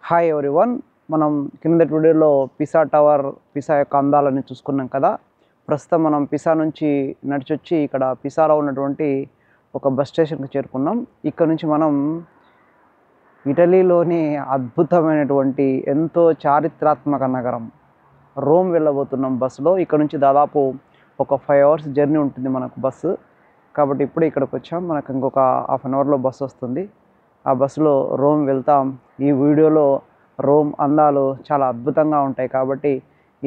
Hi everyone. మనం కిందటి వీడియోలో పిసా టవర్, పిసా యొక్క అందాలని చూసుకున్నాం కదా. ప్రస్తుతం మనం పిసా నుంచి నడిచొచ్చి ఇక్కడ పిసాలో ఉన్నటువంటి ఒక బస్ స్టేషన్కి చేరుకున్నాం. ఇక్కడ నుంచి మనం ఇటలీలోని అద్భుతమైనటువంటి ఎంతో చారిత్రాత్మక నగరం రోమ్ వెళ్ళబోతున్నాం బస్సులో. ఇక్కడ నుంచి దాదాపు ఒక 5 hours జర్నీ ఉంటుంది మనకు బస్సు. కాబట్టి ఇప్పుడే ఇక్కడికి వచ్చాం. మనకు ఇంకొక హాఫ్ అన్ అవర్లో బస్సు వస్తుంది. ఆ బస్సులో రోమ్ వెళ్తాం. ఈ వీడియోలో రోమ్ అందాలు చాలా అద్భుతంగా ఉంటాయి. కాబట్టి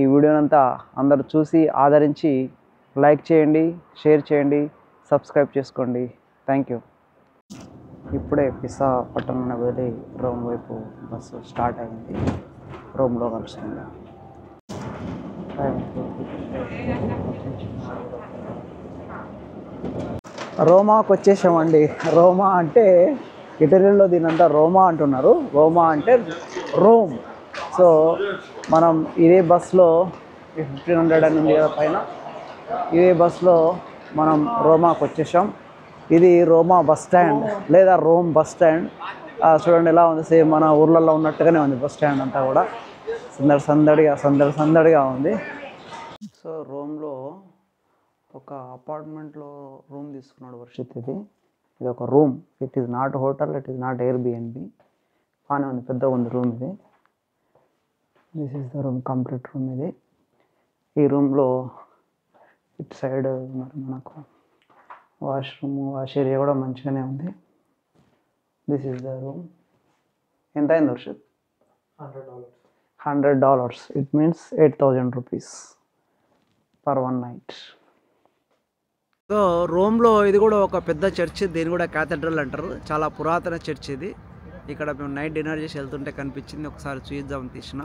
ఈ వీడియోనంతా అందరూ చూసి ఆదరించి లైక్ చేయండి, షేర్ చేయండి, సబ్స్క్రైబ్ చేసుకోండి. Thank you. ఇప్పుడే పిసా పట్టణాన్ని వదిలి రోమ్ వైపు బస్సు స్టార్ట్ అయింది. రోమ్లో కలుస్తుంది. రోమాకు వచ్చేసామండి. రోమా అంటే ఇటలీలో దీనంతా రోమా అంటున్నారు. రోమా అంటే రోమ్. సో మనం ఇదే బస్సులో 1500 అని ఉంది కదా పైన, ఇదే బస్సులో మనం రోమాకు వచ్చేసాం. ఇది రోమా బస్ స్టాండ్ లేదా రోమ్ బస్ స్టాండ్. చూడండి ఎలా ఉంది, సేమ్ మన ఊర్లలో ఉన్నట్టుగానే ఉంది బస్ స్టాండ్ అంతా కూడా. సందడిగా ఉంది. సో రోమ్లో ఒక అపార్ట్మెంట్లో రూమ్ తీసుకున్నాడు వర్షిత్. ఇది ఒక room. It is not hotel, it is not Airbnb. బాగానే ఉంది, పెద్దగా ఉంది రూమ్ ఇది. This is the room, complete room ఇది. ఈ రూమ్లో ఇటు సైడ్ మరి మనకు వాష్రూమ్, వాష్ ఏరియా కూడా మంచిగానే ఉంది. This is the room. ఎంత అయింది Varshith? $100. It means 8,000 rupees per one night. So రోమ్లో ఇది కూడా ఒక పెద్ద చర్చ్. దీన్ని కూడా క్యాథడ్రల్ అంటారు. చాలా పురాతన చర్చ్ ఇది. ఇక్కడ మేము నైట్ డిన్నర్ చేసి వెళ్తుంటే కనిపించింది, ఒకసారి చూద్దామని తీసిన.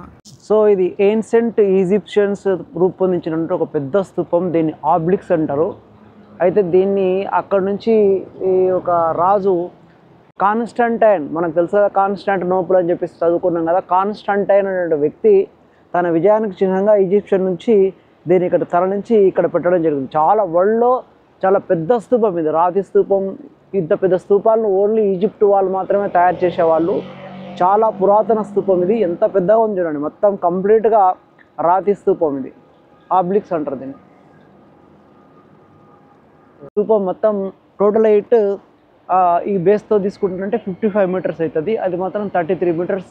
సో ఇది ఏన్షియంట్ ఈజిప్షియన్స్ రూపొందించినటువంటి ఒక పెద్ద స్తూపం. దీన్ని ఆబ్లిక్స్ అంటారు. అయితే దీన్ని అక్కడ నుంచి ఈ ఒక రాజు కాన్స్టంటైన్, మనకు తెలుసు కదా కాన్స్టాంటినోపుల్ అని చెప్పేసి చదువుకున్నాం కదా. కాన్స్టంటైన్ అనే వ్యక్తి తన విజయానికి చిహ్నంగా ఈజిప్షియన్ నుంచి దీన్ని ఇక్కడ తరలించి ఇక్కడ పెట్టడం జరిగింది. చాలా వరల్డ్లో చాలా పెద్ద స్తూపం ఇది, రాతి స్తూపం. ఇంత పెద్ద స్తూపాలను ఓన్లీ ఈజిప్ట్ వాళ్ళు మాత్రమే తయారు చేసేవాళ్ళు. చాలా పురాతన స్తూపం ఇది. ఎంత పెద్దగా ఉంది చూడండి, మొత్తం కంప్లీట్గా రాతి స్తూపం ఇది. ఆబ్లిక్స్ అంటారు దీన్ని. స్తూపం మొత్తం టోటల్ హైట్ ఈ బేస్తో తీసుకుంటుంటే 55 meters అవుతుంది. అది మాత్రం 33 meters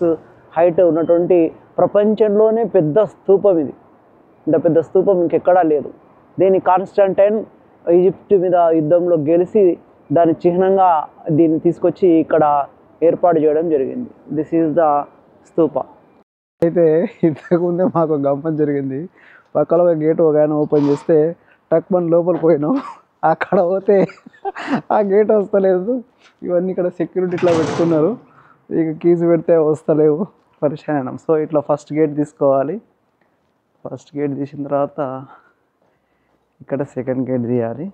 హైట్ ఉన్నటువంటి ప్రపంచంలోనే పెద్ద స్తూపం ఇది. ఇంత పెద్ద స్తూపం ఇంకెక్కడా లేదు. దీన్ని కాన్స్టంటైన్ ఈజిప్ట్ మీద యుద్ధంలో గెలిచి దాని చిహ్నంగా దీన్ని తీసుకొచ్చి ఇక్కడ ఏర్పాటు చేయడం జరిగింది. This is the stupa. అయితే ఇంతకుముందే మాకు గమ్మం జరిగింది. పక్కలో ఒక గేట్ ఒక ఆయన ఓపెన్ చేస్తే టక్మన్ లోపలికి పోయినాం. అక్కడ పోతే ఆ గేట్ వస్తలేదు. ఇవన్నీ ఇక్కడ సెక్యూరిటీ ఇట్లా పెట్టుకున్నారు. ఇక కీస్ పెడితే వస్తలేవు, పరిశాన్ అయినాం. సో ఇట్లా ఫస్ట్ గేట్ తీసుకోవాలి. ఫస్ట్ గేట్ తీసిన తర్వాత ఇక్కడ సెకండ్ గేట్ తీయాలి.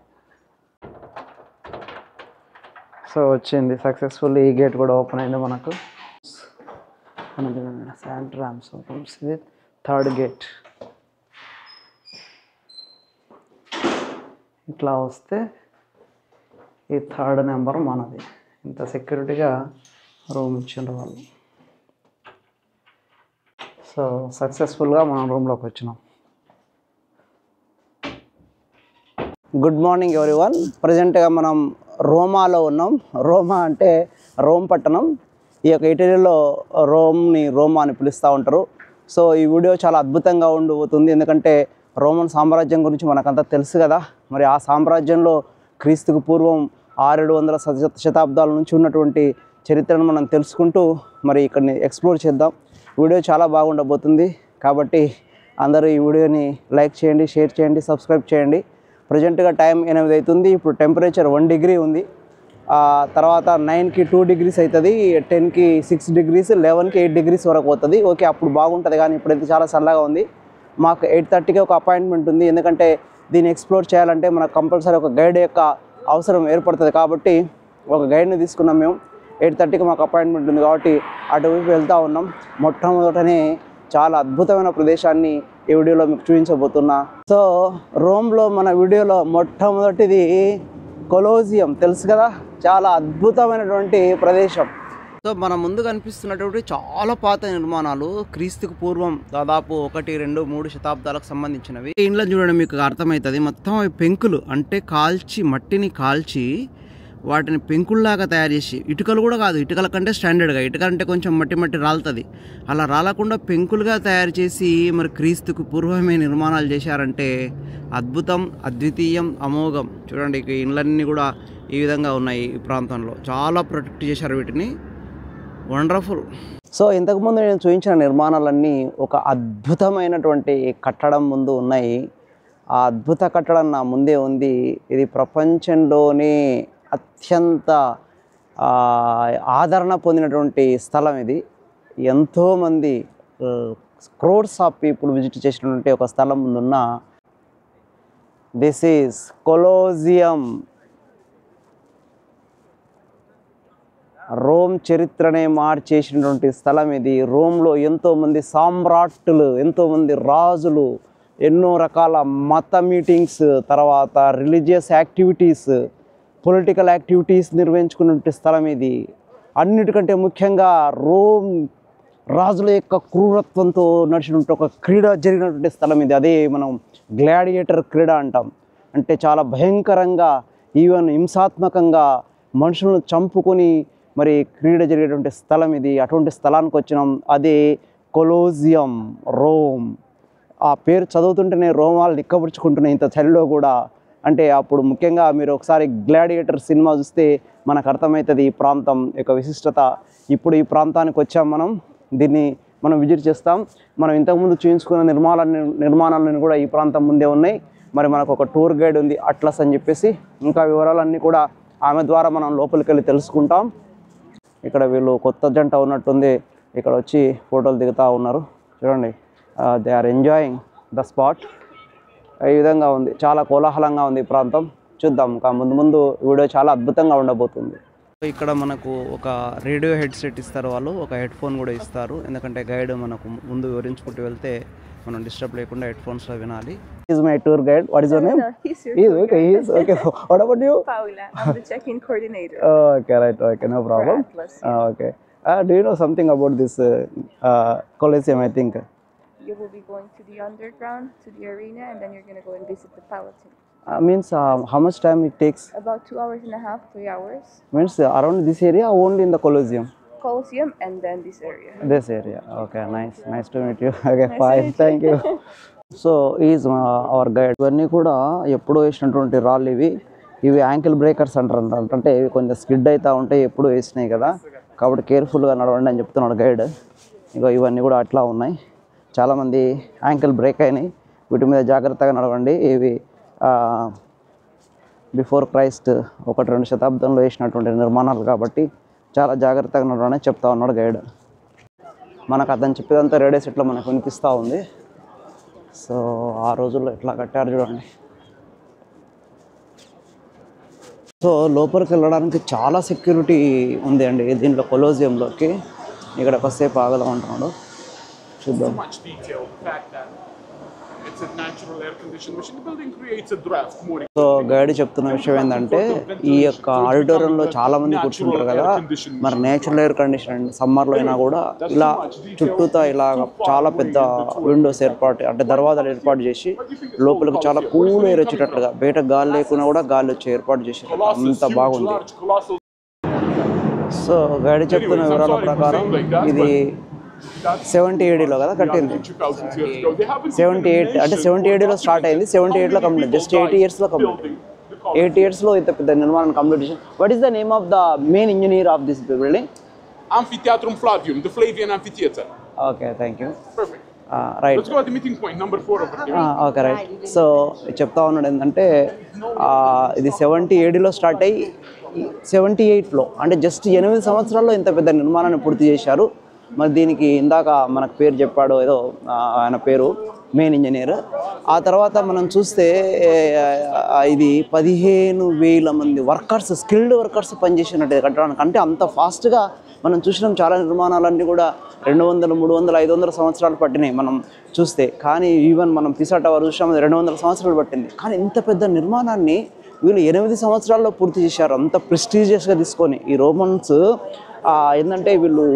సో వచ్చింది సక్సెస్ఫుల్. ఈ గేట్ కూడా ఓపెన్ అయింది మనకు. శాంట్ రామ్స్ రూమ్స్. ఇది థర్డ్ గేట్. ఇట్లా వస్తే ఈ 3rd నెంబర్ మనది. ఇంత సెక్యూరిటీగా రూమ్ ఇచ్చిండ్రు వాళ్ళు. సో సక్సెస్ఫుల్గా మనం రూమ్లోకి వచ్చినాం. Good morning everyone. ప్రజెంట్గా మనం రోమాలో ఉన్నాం. రోమా అంటే రోమ్ పట్టణం. ఈ యొక్క ఇటలీలో రోమ్ని రోమా అని పిలుస్తూ ఉంటారు. సో ఈ వీడియో చాలా అద్భుతంగా ఉండబోతుంది. ఎందుకంటే రోమన్ సామ్రాజ్యం గురించి మనకంతా తెలుసు కదా. మరి ఆ సామ్రాజ్యంలో క్రీస్తుకు పూర్వం 600-700 శతాబ్దాల నుంచి ఉన్నటువంటి చరిత్రను మనం తెలుసుకుంటూ మరి ఇక్కడిని ఎక్స్ప్లోర్ చేద్దాం. వీడియో చాలా బాగుండబోతుంది. కాబట్టి అందరూ ఈ వీడియోని లైక్ చేయండి, షేర్ చేయండి, సబ్స్క్రైబ్ చేయండి. ప్రజెంట్గా టైం 8 అవుతుంది. ఇప్పుడు టెంపరేచర్ 1 degree ఉంది. తర్వాత 9కి 2 degrees అవుతుంది, 10కి 6 degrees, 11కి 8 degrees వరకు పోతుంది. ఓకే, అప్పుడు బాగుంటుంది. కానీ ఇప్పుడైతే చాలా చల్లగా ఉంది. మాకు 8:30కి ఒక అపాయింట్మెంట్ ఉంది. ఎందుకంటే దీన్ని ఎక్స్ప్లోర్ చేయాలంటే మనకు కంపల్సరీ ఒక గైడ్ యొక్క అవసరం ఏర్పడుతుంది. కాబట్టి ఒక గైడ్ని తీసుకున్నాం మేము. 8:30కి మాకు అపాయింట్మెంట్ ఉంది కాబట్టి అటువైపు వెళ్తూ ఉన్నాం. మొట్టమొదటనే చాలా అద్భుతమైన ప్రదేశాన్ని ఈ వీడియోలో మీకు చూపించబోతున్నా. సో రోమ్లో మన వీడియోలో మొట్టమొదటిది కొలోజియం, తెలుసు కదా, చాలా అద్భుతమైనటువంటి ప్రదేశం. సో మన ముందు కనిపిస్తున్నటువంటి చాలా పాత నిర్మాణాలు, క్రీస్తుకు పూర్వం దాదాపు 1, 2, 3 శతాబ్దాలకు సంబంధించినవి. ఇంట్లో చూడండి మీకు అర్థమవుతుంది. మొత్తం అవి పెంకులు అంటే మట్టిని కాల్చి వాటిని పెంకుల్లాగా తయారు చేసి, ఇటుకలు కూడా కాదు, ఇటుకల కంటే స్టాండర్డ్గా, ఇటుక అంటే కొంచెం మట్టి రాలుతుంది, అలా రాలకుండా పెంకులుగా తయారు చేసి మరి క్రీస్తుకు పూర్వమే నిర్మాణాలు చేశారంటే అద్భుతం, అద్వితీయం, అమోఘం. చూడండి ఈ ఇండ్లన్నీ కూడా ఈ విధంగా ఉన్నాయి. ఈ ప్రాంతంలో చాలా ప్రొటెక్ట్ చేశారు వీటిని. వండర్ఫుల్. సో ఇంతకుముందు నేను చూపించిన నిర్మాణాలన్నీ ఒక అద్భుతమైనటువంటి కట్టడం ముందు ఉన్నాయి. ఆ అద్భుత కట్టడం నా ముందే ఉంది. ఇది ప్రపంచంలోనే అత్యంత ఆదరణ పొందినటువంటి స్థలం. ఇది ఎంతోమంది క్రోడ్స్ ఆఫ్ పీపుల్ విజిట్ చేసినటువంటి ఒక స్థలం ముందున్న దిస్ ఈజ్ కొలోజియం. రోమ్ చరిత్రనే మార్చేసినటువంటి స్థలం ఇది. రోమ్లో ఎంతోమంది సామ్రాట్టులు, ఎంతోమంది రాజులు, ఎన్నో రకాల మత మీటింగ్స్, తర్వాత రిలీజియస్ యాక్టివిటీస్, పొలిటికల్ యాక్టివిటీస్ నిర్వహించుకున్నటువంటి స్థలం ఇది. అన్నిటికంటే ముఖ్యంగా రోమ్ రాజుల యొక్క క్రూరత్వంతో నడిచినటువంటి ఒక క్రీడ జరిగినటువంటి స్థలం ఇది. అదే మనం గ్లాడియేటర్ క్రీడ అంటాం. అంటే చాలా భయంకరంగా, ఈవెన్ హింసాత్మకంగా మనుషులను చంపుకొని మరి క్రీడ జరిగేటువంటి స్థలం ఇది. అటువంటి స్థలానికి వచ్చినాం. అదే కొలోజియం, రోమ్. ఆ పేరు చదువుతుంటేనే రోమాలు నిక్కబుచ్చుకుంటున్నాయి ఇంత చలిలో కూడా. అంటే అప్పుడు ముఖ్యంగా మీరు ఒకసారి గ్లాడియేటర్ సినిమా చూస్తే మనకు అర్థమవుతుంది ఈ ప్రాంతం యొక్క విశిష్టత. ఇప్పుడు ఈ ప్రాంతానికి వచ్చాం మనం. దీన్ని మనం విజిట్ చేస్తాం. మనం ఇంతకుముందు చూపించుకున్న నిర్మాణాలను కూడా ఈ ప్రాంతం ముందే ఉన్నాయి. మరి మనకు ఒక టూర్ గైడ్ ఉంది, అట్లస్ అని చెప్పేసి. ఇంకా వివరాలన్నీ కూడా ఆమె ద్వారా మనం లోపలికి వెళ్ళి తెలుసుకుంటాం. ఇక్కడ వీళ్ళు కొత్త జంట ఉన్నట్టుంది. ఇక్కడ వచ్చి ఫోటోలు దిగుతూ ఉన్నారు. చూడండి, they are enjoying the spot. ఈ విధంగా ఉంది. చాలా కోలాహలంగా ఉంది ఈ ప్రాంతం. చూద్దాం ఇంకా ముందు వీడియో చాలా అద్భుతంగా ఉండబోతుంది. ఇక్కడ మనకు ఒక రేడియో హెడ్సెట్ ఇస్తారు వాళ్ళు, ఒక హెడ్ ఫోన్ కూడా ఇస్తారు. ఎందుకంటే గైడ్ మనకు ముందు వివరించుకుంటూ వెళ్తే మనం డిస్టర్బ్ లేకుండా హెడ్ ఫోన్స్లో వినాలి. He's my tour guide. What is your name? He's okay. He's okay. What about you? Paula. I'm the check-in coordinator. Okay, right. Okay, no problem. Okay. Do you know something about this Colosseum? I think You will be going to the underground, to the arena, and then you're going to go and visit the Palatine. Means how much time it takes? About 2.5 hours, 3 hours. Means around this area or only in the Colosseum? Colosseum and then this area. This area. Okay, nice to meet you. Okay, fine. Thank you. So is our guide. ఇవన్నీ కూడా ఎప్పుడూ వేసినటువంటి రాళ్ళు ఇవి ankle breakers అంటారు. అంటే ఇవి కొంచెం స్కిడ్ అవుతూ ఉంటాయి, ఎప్పుడు వేసినాయి కదా, కాబట్టి కేర్ఫుల్గా నడవండి అని చెప్తున్నాడు గైడ్. ఇగో ఇవన్నీ కూడా అట్లా ఉన్నాయి. చాలామంది యాంకిల్ బ్రేక్ అయినాయి. వీటి మీద జాగ్రత్తగా నడవండి. ఇవి బిఫోర్ క్రైస్ట్ 1-2 శతాబ్దంలో వేసినటువంటి నిర్మాణాలు కాబట్టి చాలా జాగ్రత్తగా నడవని చెప్తా ఉన్నాడు గైడ్. మనకు అతను చెప్పేదంతా రేడియో సెట్లో మనకు వినిపిస్తూ ఉంది. సో ఆ రోజుల్లో ఎట్లా కట్టారు చూడండి. సో లోపలికి వెళ్ళడానికి చాలా సెక్యూరిటీ ఉంది అండి దీంట్లో, కొలోజియంలోకి. ఇక్కడ కొద్దిసేపు ఆగదాం అంటున్నాడు, చూద్దాం. సో గైడ్ చెప్తున్న విషయం ఏంటంటే, ఈ యొక్క ఆడిటోరియంలో చాలా మంది కూర్చుంటారు కదా, మరి నేచురల్ ఎయిర్ కండిషన్ అండి. సమ్మర్లో అయినా కూడా ఇలా చుట్టూతా ఇలా చాలా పెద్ద విండోస్ అంటే దర్వాజాలు ఏర్పాటు చేసి లోపలికి చాలా కూల్ ఎయిర్ వచ్చేటట్లుగా, బయట గాలి లేకున్నా కూడా గాలి వచ్చే ఏర్పాటు చేశారు. అంత బాగుంది. సో గైడ్ చెప్తున్న వివరాల ప్రకారం ఇది 70 ADలో కదా కట్టింది. 78 అంటే 70 ADలో స్టార్ట్ అయింది, 78లో కంప్లీట్. జస్ట్ 80 yearsలో కంప్లీట్. 80 yearsలో ఇంత పెద్ద నిర్మాణం కంప్లీట్ చేసి. What is the name of the main engineer of this building? Amphitheatrum Flavium, the Flavian Amphitheater. Okay, thank you. Perfect. Right. Let's go at the meeting point number 4 over here. Okay, right. So చెప్తా ఉన్నాడు ఏంటంటే ఇది 70 ADలో start అయ్యి 78లో అంటే just 8 సంవత్సరాల్లో ఇంత పెద్ద నిర్మాణాన్ని పూర్తి చేశారు. మరి దీనికి ఇందాక మనకు పేరు చెప్పాడు, ఏదో ఆయన పేరు మెయిన్ ఇంజనీర్. ఆ తర్వాత మనం చూస్తే ఇది 15,000 మంది వర్కర్స్, స్కిల్డ్ వర్కర్స్ పనిచేసినట్టు కట్టడానికి. అంటే అంత ఫాస్ట్గా మనం చూసినాం. చాలా నిర్మాణాలన్నీ కూడా 200, 300, 500 సంవత్సరాలు పట్టినాయి మనం చూస్తే. కానీ ఈవెన్ మనం పిసా టవర్ చూసినాం, 200 సంవత్సరాలు పట్టింది. కానీ ఇంత పెద్ద నిర్మాణాన్ని వీళ్ళు 8 సంవత్సరాల్లో పూర్తి చేశారు. అంత ప్రెస్టీజియస్గా తీసుకొని ఈ రోమన్స్ ఏంటంటే వీళ్ళు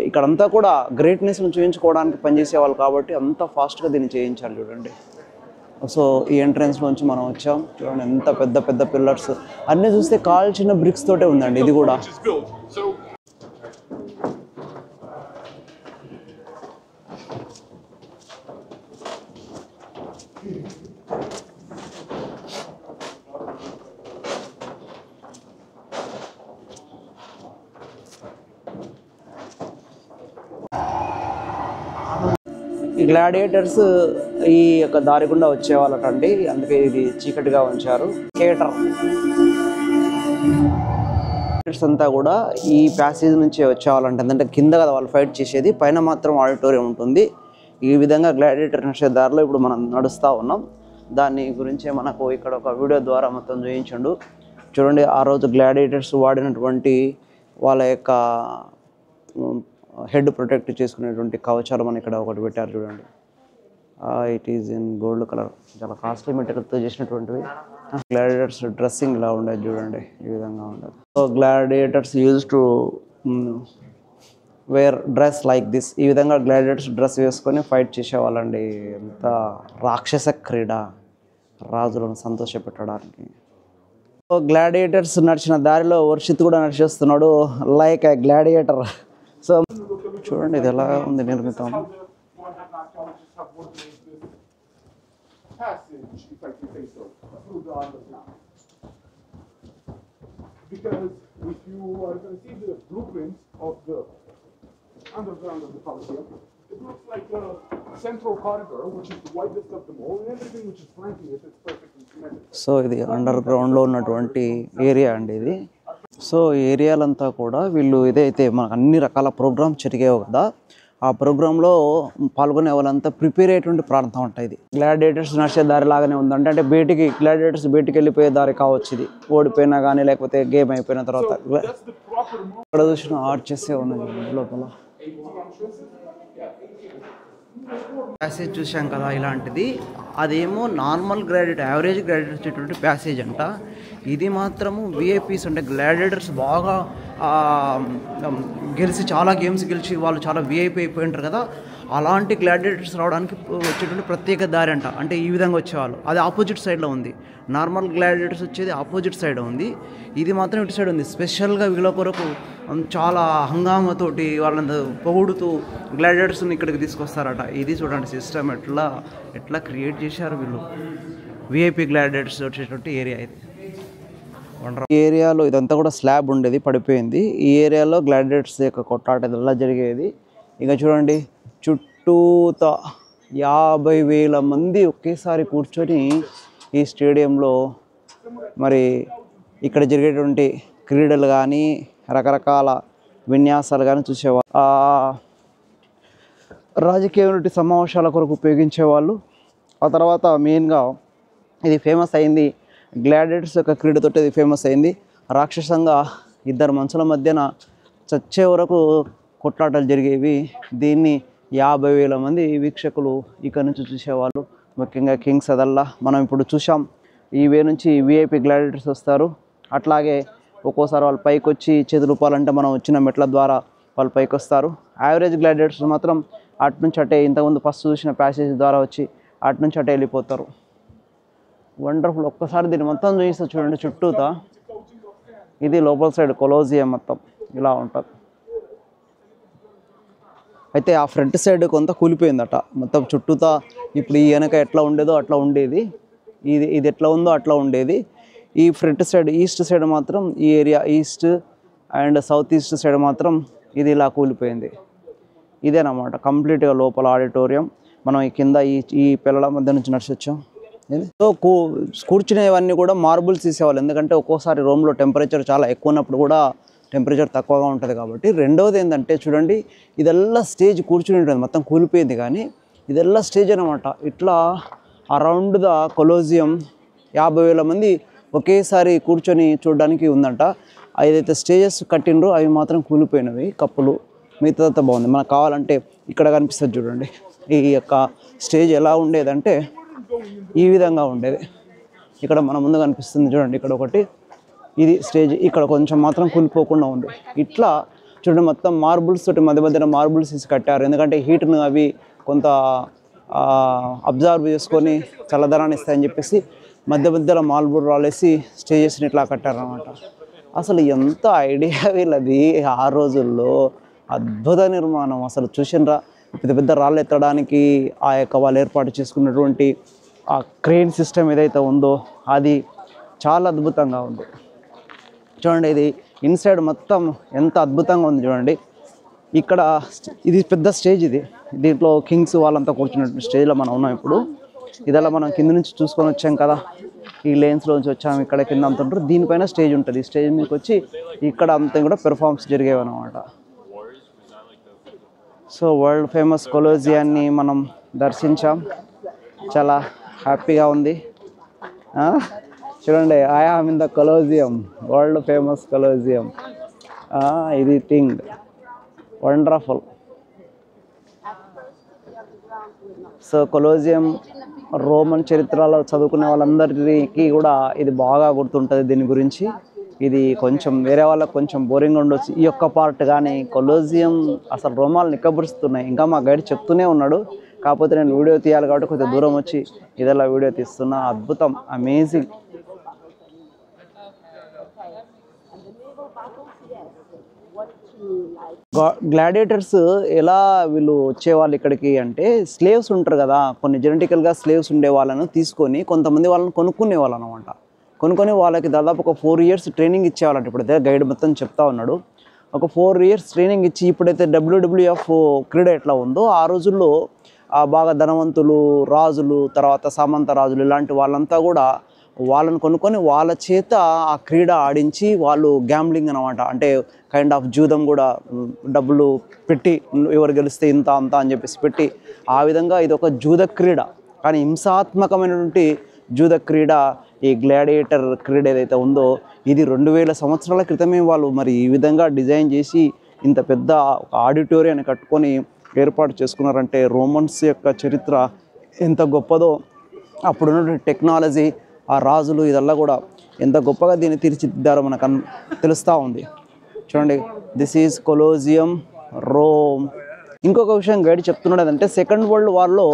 ఇక్కడంతా కూడా గ్రేట్నెస్ను చూపించుకోవడానికి పనిచేసేవాళ్ళు కాబట్టి అంత ఫాస్ట్గా దీన్ని చేయించారు చూడండి. సో ఈ ఎంట్రన్స్ నుంచి మనం వచ్చాం చూడండి, ఎంత పెద్ద పెద్ద పిల్లర్స్ అన్నీ చూస్తే కాల్చిన బ్రిక్స్ తోటే ఉందండి ఇది కూడా. ఈ గ్లాడియేటర్స్ ఈ యొక్క దారి గుండా వచ్చేవాళ్ళటండి, అందుకే ఇది చీకటిగా ఉంచారు. థియేటర్ అంతా కూడా ఈ ప్యాసేజ్ నుంచి వచ్చేవాళ్ళంటే, ఎందుకంటే కింద కదా వాళ్ళు ఫైట్ చేసేది, పైన మాత్రం ఆడిటోరియం ఉంటుంది. ఈ విధంగా గ్లాడియేటర్ నడిచే దారిలో ఇప్పుడు మనం నడుస్తూ ఉన్నాం. దాని గురించే మనకు ఇక్కడ ఒక వీడియో ద్వారా మొత్తం చూపించండు. చూడండి, ఆ రోజు గ్లాడియేటర్స్ వాడినటువంటి వాళ్ళ యొక్క హెడ్ ప్రొటెక్ట్ చేసుకునేటువంటి కవచాలు మనం ఇక్కడ ఒకటి పెట్టారు చూడండి. It is in gold colour, చాలా కాస్ట్లీ మెటీరియల్తో చేసినటువంటివి. గ్లాడియేటర్స్ డ్రెస్సింగ్ ఇలా ఉండేది చూడండి, ఈ విధంగా ఉండదు. So gladiators use to wear dress like this. ఈ విధంగా గ్లాడియేటర్స్ డ్రెస్ వేసుకొని ఫైట్ చేసేవాళ్ళండి. ఎంత రాక్షస క్రీడ, రాజులను సంతోషపెట్టడానికి. సో గ్లాడియేటర్స్ నడిచిన దారిలో వర్షిత్ కూడా నడిచేస్తున్నాడు లైక్ ఏ గ్లాడియేటర్. సో చూడండి ఇది ఎలా ఉంది నిర్మితం. Because if you are going to see the blueprints of the underground of the Colosseum, it looks like a central corridor, which is the widest of them all, and everything which is flanking it is perfectly symmetrical. So ఇది under గ్రౌండ్లో ఉన్నటువంటి area అండి ఇది. So ఏరియాలంతా కూడా వీళ్ళు ఇదైతే మనకు అన్ని రకాల ప్రోగ్రామ్స్ జరిగేవి కదా, ఆ ప్రోగ్రాంలో పాల్గొనే వాళ్ళంతా ప్రిపేర్ అయ్యేటువంటి ప్రాంతం అంట ఇది. గ్లాడియేటర్స్ నడిచే దారి లాగానే ఉందంటే, అంటే గ్లాడియేటర్స్ బయటికి వెళ్ళిపోయే దారి కావచ్చు ఇది, ఓడిపోయినా కానీ లేకపోతే గేమ్ అయిపోయిన తర్వాత. ఇక్కడ చూసిన ఆర్చెస్ ఉన్నాయి లోపల. ప్యాసేజ్ చూసాం కదా ఇలాంటిది, అదేమో నార్మల్ గ్లాడియేటర్, యావరేజ్ గ్లాడియేటర్ వచ్చేటువంటి ప్యాసేజ్ అంట. ఇది మాత్రము విఐపీస్ అంటే గ్లాడియేటర్స్ బాగా గెలిచి చాలా గేమ్స్ గెలిచి వాళ్ళు చాలా విఐపీ అయిపోయి ఉంటారు కదా, అలాంటి గ్లాడియేటర్స్ రావడానికి వచ్చేటువంటి ప్రత్యేక దారి అంట. అంటే ఈ విధంగా వచ్చేవాళ్ళు, అది ఆపోజిట్ సైడ్లో ఉంది. నార్మల్ గ్లాడియేటర్స్ వచ్చేది ఆపోజిట్ సైడ్ ఉంది, ఇది మాత్రం ఇటు సైడ్ ఉంది. స్పెషల్గా వీళ్ళ కొరకు చాలా హంగామాతోటి వాళ్ళని పొగుడుతూ గ్లాడియేటర్స్ని ఇక్కడికి తీసుకొస్తారట. ఇది చూడండి సిస్టమ్ ఎట్లా క్రియేట్ చేశారు వీళ్ళు. విఐపీ గ్లాడియేటర్స్ వచ్చేటువంటి ఏరియా ఇది. ఈ ఏరియాలో ఇదంతా కూడా స్లాబ్ ఉండేది, పడిపోయింది. ఈ ఏరియాలో గ్లాడియేటర్స్ యొక్క కొట్టాట ఇదల్లా జరిగేది. ఇంకా చూడండి చుట్టూత 50,000 మంది ఒకేసారి కూర్చొని ఈ స్టేడియంలో మరి ఇక్కడ జరిగేటువంటి క్రీడలు కానీ రకరకాల విన్యాసాలు కానీ చూసేవాళ్ళు. రాజకీయ సమావేశాల కొరకు ఉపయోగించేవాళ్ళు. ఆ తర్వాత మెయిన్గా ఇది ఫేమస్ అయింది, గ్లాడియేటర్స్ యొక్క క్రీడతో ఇది ఫేమస్ అయింది. రాక్షసంగా ఇద్దరు మనుషుల మధ్యన చచ్చే వరకు కొట్లాటలు జరిగేవి. దీన్ని 50,000 మంది వీక్షకులు ఇక్కడ నుంచి చూసేవాళ్ళు, ముఖ్యంగా కింగ్స్ అదల్లా. మనం ఇప్పుడు చూసాం ఈ వే నుంచి విఐపీ గ్లాడియేటర్స్ వస్తారు. అట్లాగే ఒక్కోసారి వాళ్ళు పైకి వచ్చి చేతులు ఊపాలంటే మనం వచ్చిన మెట్ల ద్వారా వాళ్ళు పైకి వస్తారు. యావరేజ్ గ్లాడియేటర్స్ మాత్రం అటు నుంచి అటే ఇంతకుముందు ఫస్ట్ చూసిన ప్యాసేజ్ ద్వారా వచ్చి అటు నుంచి అటే వెళ్ళిపోతారు. వండర్ఫుల్. ఒక్కసారి దీన్ని మొత్తం చూపిస్తే చూడండి చుట్టూతా. ఇది లోపల సైడ్ కొలోజియం మొత్తం ఇలా ఉంటుంది. అయితే ఆ ఫ్రంట్ సైడ్ కొంత కూలిపోయిందట మొత్తం చుట్టూతా. ఇప్పుడు ఈ వెనక ఎట్లా ఉండేదో అట్లా ఉండేది, ఇది ఎట్లా ఉందో అట్లా ఉండేది. ఈ ఫ్రంట్ సైడ్ ఈస్ట్ సైడ్ మాత్రం ఈ area east and south east side మాత్రం ఇది ఇలా కూలిపోయింది. ఇదేనమాట కంప్లీట్గా లోపల ఆడిటోరియం. మనం ఈ కింద ఈ పిల్లల మధ్య నుంచి నడిచి వచ్చాం. సో కూర్చునేవన్నీ కూడా మార్బుల్స్ తీసేవాళ్ళు, ఎందుకంటే ఒక్కోసారి రూమ్లో టెంపరేచర్ చాలా ఎక్కువ ఉన్నప్పుడు కూడా టెంపరేచర్ తక్కువగా ఉంటుంది కాబట్టి. రెండవది ఏంటంటే చూడండి ఇదెల్లా స్టేజ్ కూర్చుని ఉంటుంది, మొత్తం కూలిపోయింది కానీ ఇదెల్లా స్టేజ్ అనమాట. ఇట్లా అరౌండ్ ద కొలోజియం 50,000 మంది ఒకేసారి కూర్చొని చూడడానికి ఉందంట. ఏదైతే స్టేజెస్ కట్టినరో అవి మాత్రం కూలిపోయినవి, కప్పులు. మిగతాదంతా బాగుంది. మనకు కావాలంటే ఇక్కడ కనిపిస్తుంది చూడండి. ఈ యొక్క స్టేజ్ ఎలా ఉండేదంటే ఈ విధంగా ఉండేది. ఇక్కడ మన ముందు కనిపిస్తుంది చూడండి, ఇక్కడ ఒకటి, ఇది స్టేజ్, ఇక్కడ కొంచెం మాత్రం కూలిపోకుండా ఉంది. ఇట్లా చూడండి మొత్తం మార్బుల్స్ తోటి మధ్య మధ్యన మార్బుల్స్ వేసి కట్టారు. ఎందుకంటే హీట్ను అవి కొంత అబ్జర్వ్ చేసుకొని చల్లదనాన్ని ఇస్తాయని చెప్పేసి మధ్య మధ్యలో మార్బుల్ రాలేసి స్టేజెస్ని ఇట్లా కట్టారనమాట. అసలు ఎంత ఐడియా వీళ్ళది ఆ రోజుల్లో, అద్భుత నిర్మాణం. అసలు చూసినరా, పెద్ద పెద్ద రాళ్ళు ఎత్తడానికి ఆ యొక్క వాళ్ళు ఏర్పాటు చేసుకున్నటువంటి ఆ క్రెయిన్ సిస్టమ్ ఏదైతే ఉందో అది చాలా అద్భుతంగా ఉంది. చూడండి ఇది ఇన్సైడ్ మొత్తం ఎంత అద్భుతంగా ఉంది చూడండి. ఇక్కడ ఇది పెద్ద స్టేజ్, ఇది దీంట్లో కింగ్స్ వాళ్ళంతా కూర్చున్నటువంటి స్టేజ్లో మనం ఉన్నాం ఇప్పుడు. ఇదలా మనం కింద నుంచి చూసుకొని వచ్చాం కదా, ఈ లేన్స్లో నుంచి వచ్చాము, ఇక్కడ కింద అంత ఉంటారు. దీనిపైన స్టేజ్ ఉంటుంది. ఈ స్టేజ్ మీదకి వచ్చి ఇక్కడ అంతా కూడా పెర్ఫార్మెన్స్ జరిగేవి అనమాట. సో వరల్డ్ ఫేమస్ కొలోజియాన్ని మనం దర్శించాం, చాలా హ్యాపీగా ఉంది. చూడండి, I am in the Colosseum, world famous Colosseum. ఇది thing wonderful. So Colosseum Roman చరిత్రలో చదువుకునే వాళ్ళందరికీ కూడా ఇది బాగా గుర్తుంటుంది దీని గురించి. ఇది కొంచెం వేరే వాళ్ళకి కొంచెం బోరింగ్ ఉండొచ్చు ఈ యొక్క పార్ట్, కానీ కొలోజియం అసలు రోమాలు నిక్కబరుస్తున్నాయి. ఇంకా మా గైడ్ చెప్తూనే ఉన్నాడు, కాకపోతే నేను వీడియో తీయాలి కాబట్టి కొంచెం దూరం వచ్చి ఇదలా వీడియో తీస్తున్నా. అద్భుతం, అమేజింగ్. గ్లాడియేటర్స్ ఎలా వీళ్ళు వచ్చేవాళ్ళు ఇక్కడికి అంటే, స్లేవ్స్ ఉంటారు కదా, కొన్ని జెనెటికల్గా స్లేవ్స్ ఉండే వాళ్ళను తీసుకొని కొంతమంది వాళ్ళని కొనుక్కునే వాళ్ళు అనమాట. కొనుక్కొని వాళ్ళకి దాదాపు ఒక 4 years ట్రైనింగ్ ఇచ్చేవాళ్ళంట. ఇప్పుడైతే గైడ్ మొత్తం చెప్తా ఉన్నాడు. ఒక 4 years ట్రైనింగ్ ఇచ్చి, ఇప్పుడైతే WWF క్రీడ ఎట్లా ఉందో ఆ రోజుల్లో బాగా ధనవంతులు, రాజులు, తర్వాత సామంత రాజులు ఇలాంటి వాళ్ళంతా కూడా వాళ్ళని కొనుక్కొని వాళ్ళ చేత ఆ క్రీడ ఆడించి వాళ్ళు గ్యాంబ్లింగ్ అనమాట, అంటే కైండ్ ఆఫ్ జూదం కూడా, డబ్బులు పెట్టి ఎవరు గెలిస్తే ఇంత అంత అని చెప్పేసి పెట్టి, ఆ విధంగా ఇది ఒక జూద క్రీడ. కానీ హింసాత్మకమైనటువంటి జూద క్రీడ ఈ గ్లాడియేటర్ క్రీడ ఏదైతే ఉందో ఇది 2000 సంవత్సరాల క్రితమే వాళ్ళు మరి ఈ విధంగా డిజైన్ చేసి ఇంత పెద్ద ఆడిటోరియాన్ని కట్టుకొని ఏర్పాటు చేసుకున్నారంటే రోమన్స్ యొక్క చరిత్ర ఎంత గొప్పదో, అప్పుడున్నటువంటి టెక్నాలజీ, ఆ రాజులు ఇదల్లా కూడా ఎంత గొప్పగా దీన్ని తీర్చిదిద్దారో మనకు తెలుస్తూ ఉంది. చూడండి, దిస్ ఈజ్ కొలోజియం రోమ్. ఇంకొక విషయం గైడ్ చెప్తున్నాడు ఏంటంటే, సెకండ్ వరల్డ్ వార్లో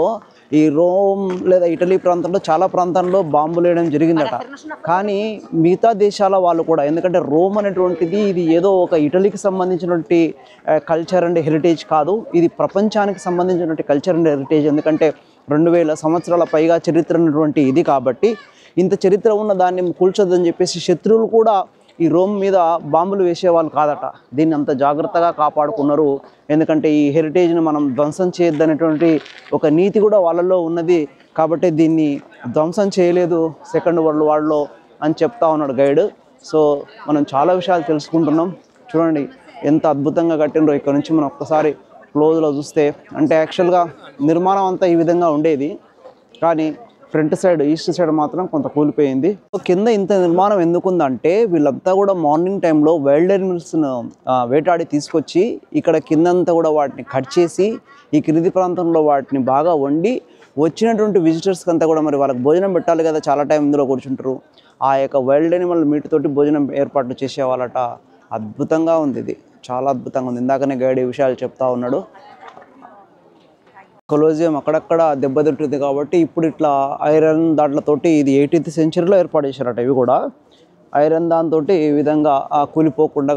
ఈ రోమ్ లేదా ఇటలీ ప్రాంతంలో చాలా ప్రాంతాల్లో బాంబులు వేయడం జరిగిందట. కానీ మిగతా దేశాల వాళ్ళు కూడా, ఎందుకంటే రోమ్ అనేటువంటిది ఇది ఏదో ఒక ఇటలీకి సంబంధించినటువంటి కల్చర్ అండ్ హెరిటేజ్ కాదు, ఇది ప్రపంచానికి సంబంధించినటువంటి కల్చర్ అండ్ హెరిటేజ్. ఎందుకంటే 2000 సంవత్సరాల పైగా చరిత్ర ఉన్నటువంటి ఇది కాబట్టి, ఇంత చరిత్ర ఉన్న దాన్ని కూల్చొద్దని చెప్పేసి శత్రువులు కూడా ఈ రోమ్ మీద బాంబులు వేసేవాళ్ళు కాదట. దీన్ని అంత జాగ్రత్తగా కాపాడుకున్నారు. ఎందుకంటే ఈ హెరిటేజ్ని మనం ధ్వంసం చేయొద్దనేటువంటి ఒక నీతి కూడా వాళ్ళల్లో ఉన్నది కాబట్టి దీన్ని ధ్వంసం చేయలేదు సెకండ్ వరల్డ్ వార్లో అని చెప్తా ఉన్నాడు గైడ్. సో మనం చాలా విషయాలు తెలుసుకుంటున్నాం. చూడండి ఎంత అద్భుతంగా కట్టినరో. ఇక్కడ నుంచి మనం ఒక్కసారి క్లోజ్లో చూస్తే, అంటే యాక్చువల్గా నిర్మాణం అంతా ఈ విధంగా ఉండేది, కానీ ఫ్రంట్ సైడ్ ఈస్ట్ సైడ్ మాత్రం కొంత కూలిపోయింది. కింద ఇంత నిర్మాణం ఎందుకుందంటే, వీళ్ళంతా కూడా మార్నింగ్ టైంలో వైల్డ్ యానిమల్స్ను వేటాడి తీసుకొచ్చి ఇక్కడ కిందంతా కూడా వాటిని కట్ చేసి ఈ క్రింది ప్రాంతంలో వాటిని బాగా వండి వచ్చినటువంటి విజిటర్స్కి అంతా కూడా మరి వాళ్ళకి భోజనం పెట్టాలి కదా, చాలా టైం ఇందులో కూర్చుంటారు. ఆ యొక్క వైల్డ్ యానిమల్ మీట్ తోటి భోజనం ఏర్పాట్లు చేసేవాళ్ళట. అద్భుతంగా ఉంది, ఇది చాలా అద్భుతంగా ఉంది. ఇందాకనే గైడ్ ఈ విషయాలు చెప్తా ఉన్నాడు. కొలోజియం అక్కడక్కడ దెబ్బతింటుంది కాబట్టి ఇప్పుడు ఇట్లా ఐరన్ దాంట్లతోటి, ఇది 18th centuryలో ఏర్పాటు చేశారట. ఇవి కూడా ఐరన్ దాంతో ఈ విధంగా కూలిపోకుండా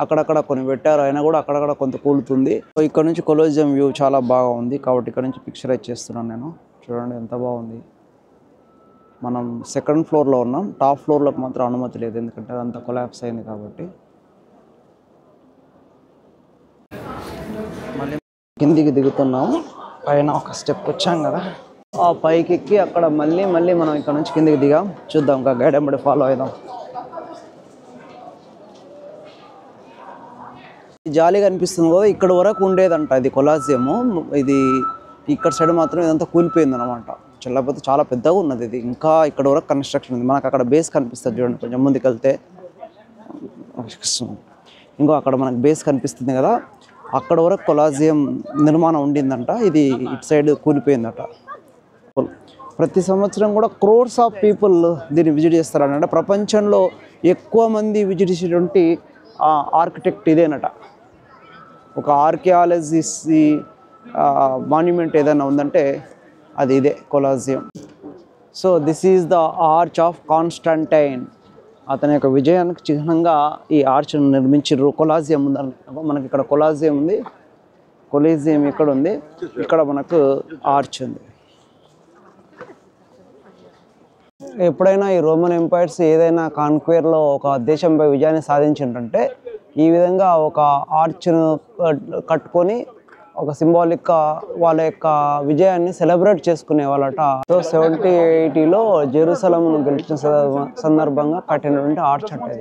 అక్కడక్కడ కొన్ని పెట్టారు, అయినా కూడా అక్కడక్కడ కొంత కూలుతుంది. సో ఇక్కడ నుంచి కొలోజియం వ్యూ చాలా బాగా ఉంది కాబట్టి ఇక్కడ నుంచి పిక్చరైజ్ చేస్తున్నాను నేను. చూడండి ఎంత బాగుంది. మనం సెకండ్ ఫ్లోర్లో ఉన్నాం, టాప్ ఫ్లోర్లోకి మాత్రం అనుమతి లేదు ఎందుకంటే అంత కొలాప్స్ అయింది కాబట్టి. మళ్ళీ కిందికి దిగుతున్నాము. పైన ఒక స్టెప్ వచ్చాం కదా, ఆ పైకి ఎక్కి అక్కడ మళ్ళీ మనం ఇక్కడ నుంచి కిందికి దిగాం. చూద్దాం, ఇంకా గైడ్ ఎంబడి ఫాలో అవుదాం. జాలీగా అనిపిస్తుంది కదా, ఇక్కడ వరకు ఉండేదంట ఇది కొలాజియము. ఇది ఇక్కడ సైడ్ మాత్రం ఇదంతా కూలిపోయింది అనమాట. లేకపోతే చాలా పెద్దగా ఉన్నది ఇది. ఇంకా ఇక్కడ వరకు కన్స్ట్రక్షన్ ఉంది. మనకు అక్కడ బేస్ కనిపిస్తుంది చూడండి, కొంచెం ముందుకు వెళ్తే ఇంకో అక్కడ మనకు బేస్ కనిపిస్తుంది కదా, అక్కడ వరకు కొలాజియం నిర్మాణం ఉండిందంట. ఇది ఇటు సైడ్ కూలిపోయిందట. ప్రతి సంవత్సరం కూడా క్రోర్స్ ఆఫ్ పీపుల్ దీన్ని విజిట్ చేస్తారన్నమాట. ప్రపంచంలో ఎక్కువ మంది విజిట్ చేసేటువంటి ఆర్కిటెక్ట్ ఇదేనట. ఒక ఆర్కియాలజీ మాన్యుమెంట్ ఏదైనా ఉందంటే అది ఇదే, Colosseum. So this is the arch of Constantine. అతని యొక్క విజయానికి చిహ్నంగా ఈ ఆర్చ్ను నిర్మించారు. కొలాజియం ఉందని మనకి ఇక్కడ కొలాజియం ఉంది, కొలీజియం ఇక్కడ ఉంది, ఇక్కడ మనకు ఆర్చ్ ఉంది. ఎప్పుడైనా ఈ రోమన్ ఎంపైర్స్ ఏదైనా కాన్క్వేర్లో ఒక దేశంపై విజయాన్ని సాధించిందంటే ఈ విధంగా ఒక ఆర్చ్ను కట్టుకొని ఒక సింబాలిక్గా వాళ్ళ యొక్క విజయాన్ని సెలబ్రేట్ చేసుకునే వాళ్ళట. సో 70-80లో జెరూసలంను గెలిచిన సందర్భంగా కట్టినటువంటి ఆర్చ్ అంటే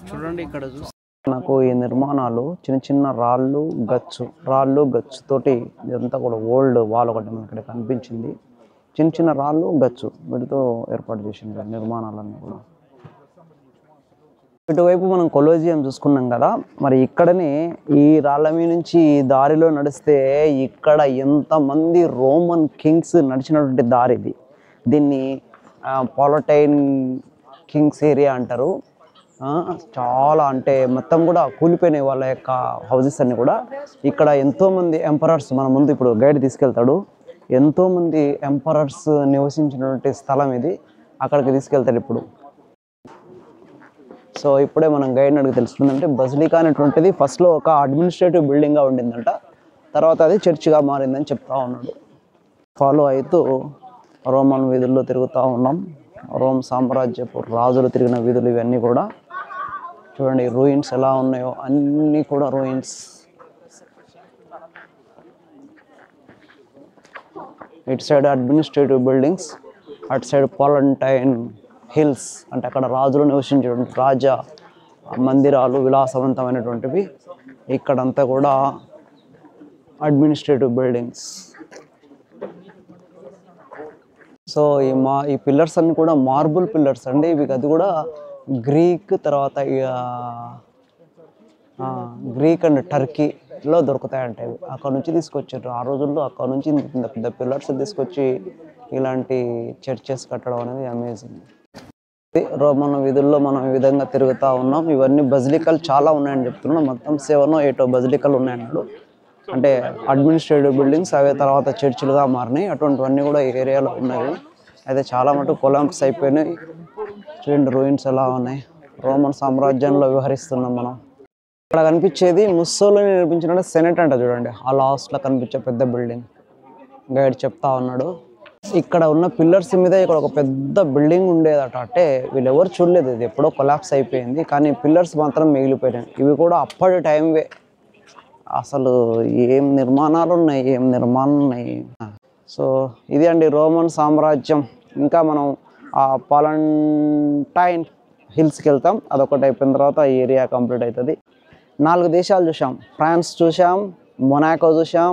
చూడండి. ఇక్కడ చూస్తే నాకు ఈ నిర్మాణాలు చిన్న చిన్న రాళ్ళు గచ్చు తోటి ఇదంతా కూడా ఓల్డ్ వాల్ ఒకటి మనకి ఇక్కడ కనిపించింది. చిన్న చిన్న రాళ్ళు గచ్చు వీటితో ఏర్పాటు చేసిన నిర్మాణాలన్నీ కూడా. ఇటువైపు మనం కొలోజియం చూసుకున్నాం కదా, మరి ఇక్కడనే ఈ రాళ్ళ మీద నుంచి దారిలో నడిస్తే ఇక్కడ ఎంతమంది రోమన్ కింగ్స్ నడిచినటువంటి దారి ఇది. దీన్ని పాలటైన్ కింగ్స్ ఏరియా అంటారు. చాలా అంటే మొత్తం కూడా కూలిపోయినాయి వాళ్ళ యొక్క హౌసెస్ అన్ని కూడా. ఇక్కడ ఎంతోమంది ఎంపరర్స్, మన ముందు ఇప్పుడు గైడ్ తీసుకెళ్తాడు, ఎంతోమంది ఎంపరర్స్ నివసించినటువంటి స్థలం ఇది. అక్కడికి తీసుకెళ్తాడు ఇప్పుడు. సో ఇప్పుడే మనం గైడ్ని అడిగి తెలుసుకుందంటే బసిలికా అనేటువంటిది ఫస్ట్లో ఒక అడ్మినిస్ట్రేటివ్ బిల్డింగ్గా ఉండిందంట, తర్వాత అది చర్చిగా మారిందని చెప్తా ఉన్నాడు. ఫాలో అవుతూ రోమన్ వీధుల్లో తిరుగుతూ ఉన్నాం. రోమ్ సామ్రాజ్యపు రాజులు తిరిగిన వీధులు ఇవన్నీ కూడా చూడండి. రూయిన్స్ ఎలా ఉన్నాయో అన్నీ కూడా రూయిన్స్. ఇటు సైడ్ అడ్మినిస్ట్రేటివ్ బిల్డింగ్స్, అటు సైడ్ పాలటైన్ హిల్స్ అంటే అక్కడ రాజులు నివసించేటువంటి రాజా మందిరాలు విలాసవంతమైనటువంటివి. ఇక్కడంతా కూడా అడ్మినిస్ట్రేటివ్ బిల్డింగ్స్. సో ఈ పిల్లర్స్ అన్ని కూడా మార్బుల్ పిల్లర్స్ అండి ఇవి. అది కూడా గ్రీక్, తర్వాత గ్రీక్ అండ్ టర్కీలో దొరుకుతాయంట ఇవి. అక్కడ నుంచి తీసుకొచ్చారు ఆ రోజుల్లో. అక్కడ నుంచి ఇంత పెద్ద పిల్లర్స్ తీసుకొచ్చి ఇలాంటి చర్చెస్ కట్టడం అనేది అమేజింగ్. రోమన్ వీధుల్లో మనం ఈ విధంగా తిరుగుతూ ఉన్నాం. ఇవన్నీ బజిలికలు చాలా ఉన్నాయని చెప్తున్నాం. మొత్తం 7-8 బజిలికలు ఉన్నాయన్నాడు. అంటే అడ్మినిస్ట్రేటివ్ బిల్డింగ్స్, అవే తర్వాత చర్చిలుగా మారినాయి. అటువంటివన్నీ కూడా ఈ ఏరియాలో ఉన్నాయి. అయితే చాలా మటుకు కొలాంప్స్ అయిపోయినాయి. చూడండి రూయిన్స్ ఎలా ఉన్నాయి. రోమన్ సామ్రాజ్యంలో విహరిస్తున్నాం మనం. ఇక్కడ కనిపించేది ముస్సోలిని నిర్మించిన సెనెట్ అంట. చూడండి ఆ లాస్ట్లో కనిపించే పెద్ద బిల్డింగ్. గైడ్ చెప్తా ఉన్నాడు. ఇక్కడ ఉన్న పిల్లర్స్ మీద ఇక్కడ ఒక పెద్ద బిల్డింగ్ ఉండేదట. అంటే వీళ్ళు ఎవరు చూడలేదు, ఇది ఎప్పుడో కొలాప్స్ అయిపోయింది, కానీ పిల్లర్స్ మాత్రం మిగిలిపోయినాయి. ఇవి కూడా అప్పటి టైంవే. అసలు ఏం నిర్మాణాలు ఉన్నాయి. సో ఇది అండి రోమన్ సామ్రాజ్యం. ఇంకా మనం ఆ పాలటైన్ హిల్స్కి వెళ్తాం. అదొకటి అయిపోయిన తర్వాత ఈ ఏరియా కంప్లీట్ అవుతుంది. 4 దేశాలు చూసాం. ఫ్రాన్స్ చూసాం, మొనాకో చూసాం,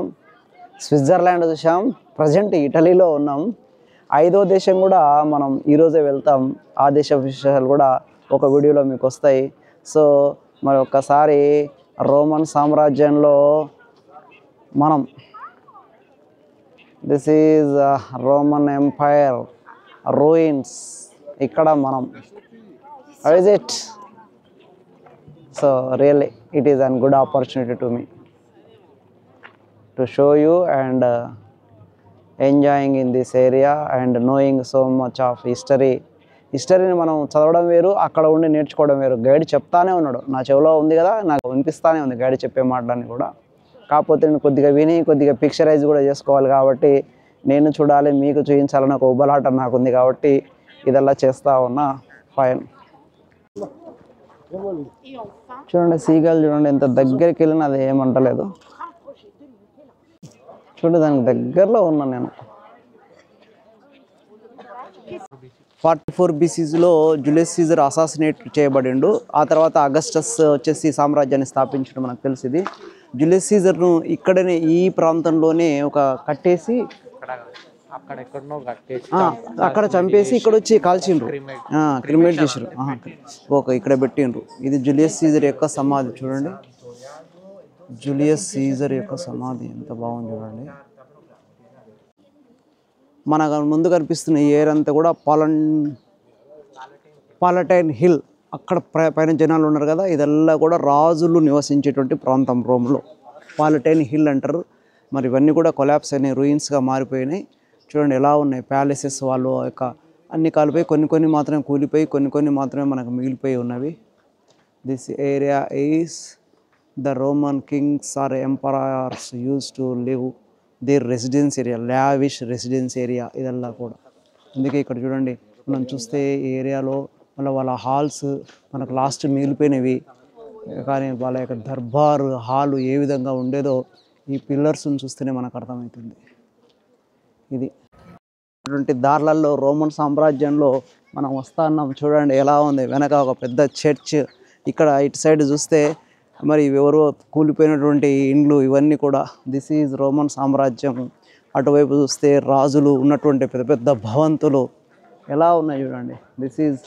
స్విట్జర్లాండ్ చూసాం, ప్రజెంట్ ఇటలీలో ఉన్నాం. 5వ దేశం కూడా మనం ఈరోజే వెళ్తాం. ఆ దేశ విశేషాలు కూడా ఒక వీడియోలో మీకు వస్తాయి. సో మరి ఒక్కసారి రోమన్ సామ్రాజ్యంలో మనం, this is Roman empire ruins. ఇక్కడ మనం visit. So really it is a good opportunity to me to show you and enjoying in this area and knowing so much of హిస్టరీని మనం చదవడం వేరు, అక్కడ ఉండి నేర్చుకోవడం వేరు. గైడ్ చెప్తానే ఉన్నాడు, నా చెవిలో ఉంది కదా, నాకు వినిపిస్తానే ఉంది గైడ్ చెప్పే మాటలన్నీ కూడా. కాకపోతే నేను కొద్దిగా విని కొద్దిగా పిక్చరైజ్ కూడా చేసుకోవాలి కాబట్టి, నేను చూడాలి మీకు చూపించాలని ఒక ఉబ్బలాట నాకుంది కాబట్టి ఇదల్లా చేస్తూ ఉన్నా. ఫైన్. చూడండి సీగాలు చూడండి, ఎంత దగ్గరికి వెళ్ళినా అది ఏమంటలేదు. చూడండి దానికి దగ్గరలో ఉన్నా నేను. 44 BCలో జూలియస్ సీజర్ అసాసినేట్ చేయబడిండు. ఆ తర్వాత అగస్టస్ వచ్చేసి సామ్రాజ్యాన్ని స్థాపించడం మనకు తెలిసింది. జూలియస్ సీజర్ను ఇక్కడనే ఈ ప్రాంతంలోనే ఒక కట్టేసి అక్కడ చంపేసి ఇక్కడ వచ్చి కాల్చిండ్రు, క్రిమేట్ చేసారు. ఓకే, ఇక్కడ పెట్టిండ్రు. ఇది జూలియస్ సీజర్ యొక్క సమాధి. చూడండి జూలియస్ సీజర్ యొక్క సమాధి ఎంత బాగుంది చూడండి. మన ముందు కనిపిస్తున్న ఈ ఏరియా అంతా కూడా పాలటైన్ హిల్, అక్కడ పైన జనాలు ఉన్నారు కదా, ఇదల్లా కూడా రాజులు నివసించేటువంటి ప్రాంతం రోమ్లో. పాలటైన్ హిల్ అంటారు. మరి ఇవన్నీ కూడా కొలాప్స్ అయినాయి, రూయిన్స్గా మారిపోయినాయి. చూడండి ఎలా ఉన్నాయి ప్యాలెసెస్, వాళ్ళు యొక్క అన్ని కాలిపోయి కొన్ని మాత్రమే కూలిపోయి కొన్ని మాత్రమే మనకు మిగిలిపోయి ఉన్నవి. This area is the Roman kings or emperors use to live there residence area, lavish residence area ఇదల్లా కూడా. అందుకే ఇక్కడ చూడండి మనం చూస్తే ఈ ఏరియాలో వాళ్ళ హాల్స్ మనకు లాస్ట్ మిగిలిపోయినవి. కానీ వాళ్ళ యొక్క దర్బారు హాలు ఏ విధంగా ఉండేదో ఈ పిల్లర్స్ని చూస్తేనే మనకు అర్థమవుతుంది. ఇది ఇటువంటి దారులలో రోమన్ సామ్రాజ్యంలో మనం వస్తా ఉన్నాం. చూడండి ఎలా ఉంది, వెనక ఒక పెద్ద చర్చ్. ఇక్కడ ఇటు సైడ్ చూస్తే మరి ఎవరో కూలిపోయినటువంటి ఇండ్లు ఇవన్నీ కూడా. దిస్ ఈజ్ రోమన్ సామ్రాజ్యం. అటువైపు చూస్తే రాజులు ఉన్నటువంటి పెద్ద భవంతులు ఎలా ఉన్నాయి చూడండి. This is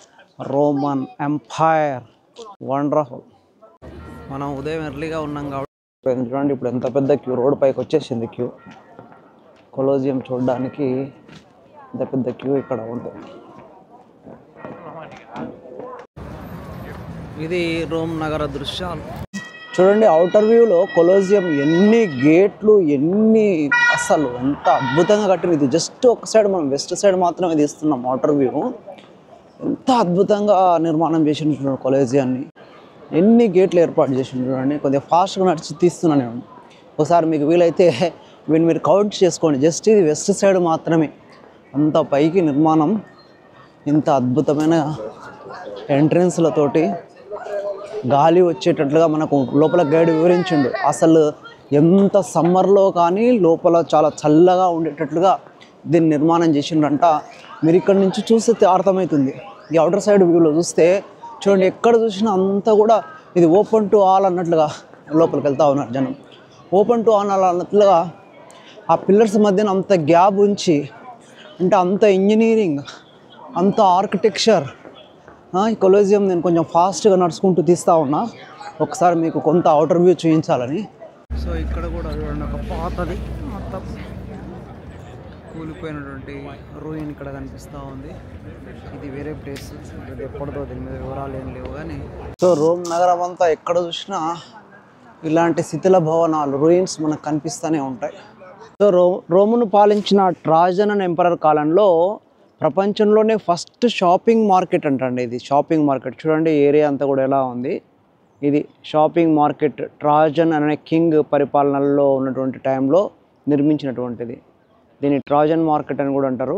Roman empire. Wonderful. మనం ఉదయం ఎర్లీగా ఉన్నాం కాబట్టి చూడండి ఇప్పుడు ఎంత పెద్ద క్యూ, రోడ్ పైకి వచ్చేసింది క్యూ. కొలోజియం చూడడానికి ఎంత పెద్ద క్యూ ఇక్కడ ఉంది. ఇది రోమ్ నగర దృశ్యాలు. చూడండి అవుటర్ వ్యూలో కొలోజియం ఎన్ని గేట్లు, అసలు ఎంత అద్భుతంగా కట్టింది. ఇది జస్ట్ ఒక సైడ్, మనం వెస్ట్ సైడ్ మాత్రమే తీస్తున్నాం అవుటర్ వ్యూ. ఎంత అద్భుతంగా నిర్మాణం చేసిన కొలోజియాన్ని, ఎన్ని గేట్లు ఏర్పాటు చేసిండు చూడండి. కొద్దిగా ఫాస్ట్గా నడిచి తీస్తున్నాను నేను. ఒకసారి మీకు వీలైతే మీరు కౌంట్ చేసుకోండి. జస్ట్ ఇది వెస్ట్ సైడ్ మాత్రమే, అంత పైకి నిర్మాణం, ఇంత అద్భుతమైన ఎంట్రెన్స్లతోటి గాలి వచ్చేటట్లుగా మనకు లోపల గైడ్ వివరించిండు. అసలు ఎంత సమ్మర్లో కానీ లోపల చాలా చల్లగా ఉండేటట్లుగా దీన్ని నిర్మాణం చేసిండ్రంట. మీరు ఇక్కడ నుంచి చూస్తే అర్థమవుతుంది. ఈ అవుటర్ సైడ్ వ్యూలో చూస్తే చూడండి, ఎక్కడ చూసినా అంతా కూడా ఇది ఓపెన్ టు ఆల్ అన్నట్లుగా లోపలికి వెళ్తూ ఉన్నారు జనం. ఓపెన్ టు ఆల్ అన్నట్లుగా ఆ పిల్లర్స్ మధ్యన అంత గ్యాప్ ఉంచి, అంటే అంత ఇంజనీరింగ్, అంత ఆర్కిటెక్చర్. ఈ కొలోజియం నేను కొంచెం ఫాస్ట్గా నడుచుకుంటూ తీస్తూ ఉన్నా, ఒకసారి మీకు కొంత అవుటర్ వ్యూ చూపించాలని. సో ఇక్కడ కూడా చూడండి ఒక పాతది మొత్తం కూలిపోయినటువంటి రూయిన్ ఇక్కడ కనిపిస్తూ ఉంది. ఇది వేరే ప్లేస్, ఇది ఎప్పటిదో దీని మీద వివరాలు ఏం లేవు కానీ. సో రోమ్ నగరం అంతా ఎక్కడ చూసినా ఇలాంటి శిథిల భవనాలు, రూయిన్స్ మనకు కనిపిస్తూనే ఉంటాయి. సో రోమును పాలించిన ట్రాజన్ అండ్ ఎంపరర్ కాలంలో ప్రపంచంలోనే ఫస్ట్ షాపింగ్ మార్కెట్ అంటండి ఇది. షాపింగ్ మార్కెట్ చూడండి, ఏరియా అంతా కూడా ఎలా ఉంది. ఇది షాపింగ్ మార్కెట్ ట్రాజన్ అనే కింగ్ పరిపాలనలో ఉన్నటువంటి టైంలో నిర్మించినటువంటిది. దీన్ని ట్రాజన్ మార్కెట్ అని కూడా అంటారు.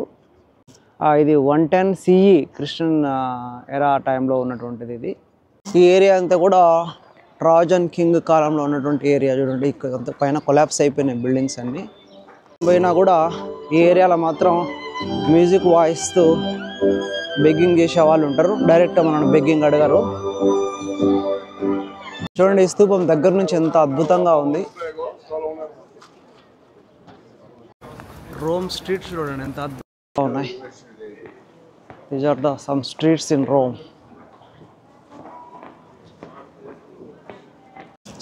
ఇది 110 CE క్రిస్టియన్ ఎరా టైంలో ఉన్నటువంటిది ఇది. ఈ ఏరియా అంతా కూడా ట్రాజన్ కింగ్ కాలంలో ఉన్నటువంటి ఏరియా చూడండి. ఇక్కడ అంతా పైన కొలాప్స్ అయిపోయినాయి బిల్డింగ్స్ అన్నీ. పోయినా కూడా ఈ ఏరియాలో మాత్రం మ్యూజిక్ వాయిస్తూ బెగ్గింగ్ చేసే వాళ్ళు ఉంటారు. డైరెక్ట్గా మనం బెగ్గింగ్ అడగరు. చూడండి ఈ స్తూపం దగ్గర నుంచి ఎంత అద్భుతంగా ఉంది. రోమ్ స్ట్రీట్స్ చూడండి ఎంత అద్భుతంగా ఉన్నాయి. These are the some streets in Rome.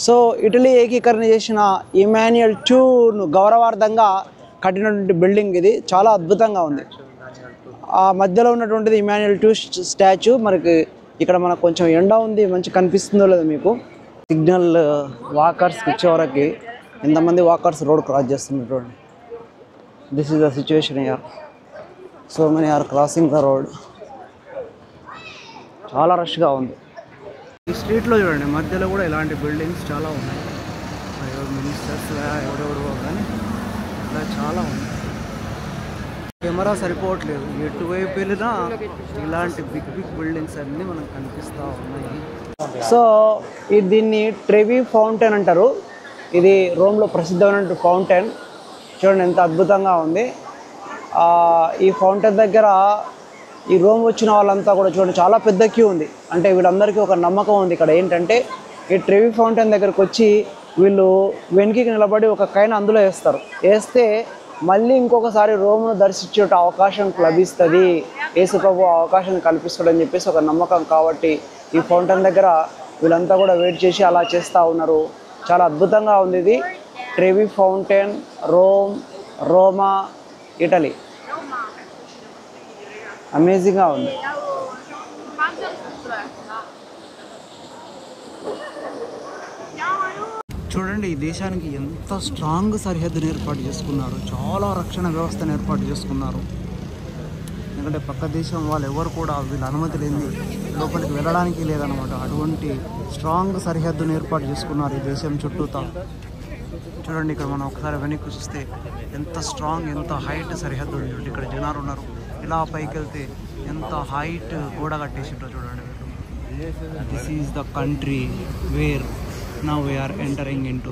So Italy ఏకీకరణ చేసిన ఇమాన్యుయల్ IIను గౌరవార్థంగా కట్టినటువంటి బిల్డింగ్ ఇది. చాలా అద్భుతంగా ఉంది. ఆ మధ్యలో ఉన్నటువంటిది ఇమాన్యుయల్ II స్టాచ్యూ. మనకి ఇక్కడ మనకు కొంచెం ఎండ ఉంది, మంచి కనిపిస్తుందో లేదో మీకు. సిగ్నల్ వాకర్స్కి ఇచ్చేవరకు ఎంతమంది వాకర్స్ రోడ్ క్రాస్ చేస్తున్నారు చూడండి. This is the situation here. So many are crossing the road. చాలా రష్గా ఉంది. ఈ స్ట్రీట్లో చూడండి మధ్యలో కూడా ఇలాంటి బిల్డింగ్స్ చాలా ఉన్నాయి. మినిస్టర్స్ ఎవరెవరో కానీ ఇలా చాలా ఉన్నాయి. కెమెరా సరిపోవట్లేదు, ఎటువైపు వెళ్ళినా ఇలాంటి బిగ్ బిల్డింగ్స్ అన్నీ మనకు కనిపిస్తూ ఉన్నాయి. సో దీన్ని ట్రెవి ఫౌంటైన్ అంటారు. ఇది రోమ్లో ప్రసిద్ధమైన ఫౌంటైన్. చూడండి ఎంత అద్భుతంగా ఉంది. ఈ ఫౌంటైన్ దగ్గర ఈ రోమ్ వచ్చిన వాళ్ళంతా కూడా చూడండి చాలా పెద్ద క్యూ ఉంది. అంటే వీళ్ళందరికీ ఒక నమ్మకం ఉంది ఇక్కడ ఏంటంటే, ఈ ట్రెవి ఫౌంటైన్ దగ్గరకు వచ్చి వీళ్ళు వెనుకకి నిలబడి ఒక కైన అందులో వేస్తే మళ్ళీ ఇంకొకసారి రోమ్ను దర్శించే అవకాశం లభిస్తుంది, యేసు ప్రభు అవకాశాన్ని కల్పిస్తాడని చెప్పేసి ఒక నమ్మకం. కాబట్టి ఈ ఫౌంటైన్ దగ్గర వీళ్ళంతా కూడా వెయిట్ చేసి అలా చేస్తూ ఉన్నారు. చాలా అద్భుతంగా ఉంది ఇది. ట్రెవి ఫౌంటైన్, రోమా, ఇటలీ. అమేజింగ్గా ఉంది. చూడండి ఈ దేశానికి ఎంత స్ట్రాంగ్ సరిహద్దును ఏర్పాటు చేసుకున్నారు, చాలా రక్షణ వ్యవస్థను ఏర్పాటు చేసుకున్నారు. ఎందుకంటే పక్క దేశం వాళ్ళు ఎవరు కూడా వీళ్ళ అనుమతి లేని లోపలికి వెళ్ళడానికి లేదనమాట. అటువంటి స్ట్రాంగ్ సరిహద్దును ఏర్పాటు చేసుకున్నారు ఈ దేశం చుట్టూతా. చూడండి ఇక్కడ మనం ఒకసారి వెనక్కి చూస్తే ఎంత స్ట్రాంగ్, ఎంత హైట్ సరిహద్దు ఉంది. చూడండి ఇక్కడ జనాలు ఉన్నారు. ఇలా పైకి వెళ్తే ఎంత హైట్ గోడ కట్టేసింటారు చూడండి. This is the country where now we are entering into.